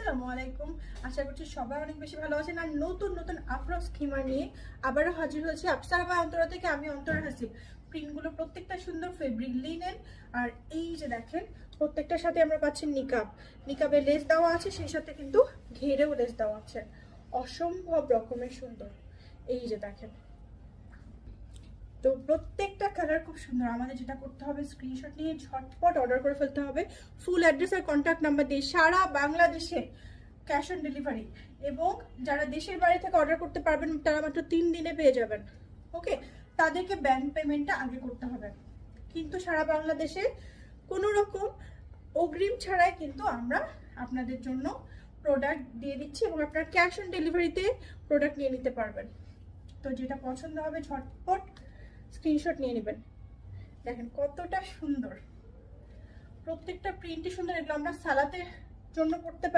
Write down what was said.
আসসালামু আলাইকুম। আশা করছি সবাই অনেক বেশি ভালো আছেন। আর নতুন নতুন আফরোজ স্কিমার নিয়ে আবারও হাজির হয়েছে আফসারা বা অন্তরা থেকে। আমি অন্তরা হাসিব। প্রিন্টগুলো প্রত্যেকটা সুন্দর ফেব্রিক লিনেন। আর এই যে দেখেন, প্রত্যেকটার সাথে আমরা পাচ্ছি নিকাব, নিকাবে লেস দেওয়া আছে, সেই সাথে কিন্তু ঘেরেও লেস দেওয়া আছে। অসম্ভব রকমের সুন্দর। এই যে দেখেন, তো প্রত্যেকটা কালার খুব সুন্দর। আমাদের যেটা করতে হবে, স্ক্রিনশট নিয়ে ঝটপট অর্ডার করে ফেলতে হবে। ফুল অ্যাড্রেস আর কন্ট্যাক্ট নাম্বার দিয়ে সারা বাংলাদেশে ক্যাশ অন ডেলিভারি, এবং যারা দেশের বাইরে থেকে অর্ডার করতে পারবেন তারা মাত্র 3 দিনে পেয়ে যাবেন। ওকে, তাদেরকে ব্যাংক পেমেন্টটা আগে করতে হবে, কিন্তু সারা বাংলাদেশে কোনো রকম অগ্রিম ছাড়াই কিন্তু আমরা আপনাদের জন্য প্রোডাক্ট দিয়ে দিচ্ছি, এবং আপনারা ক্যাশ অন ডেলিভারিতে প্রোডাক্ট নিয়ে নিতে পারবেন। তো যেটা পছন্দ হবে ঝটপট স্ক্রিনশট নিয়ে নেবেন। দেখেন কতটা সুন্দর, প্রত্যেকটা প্রিন্টই সুন্দর। এগুলো আমরা সালাতের জন্য পড়তে পারি।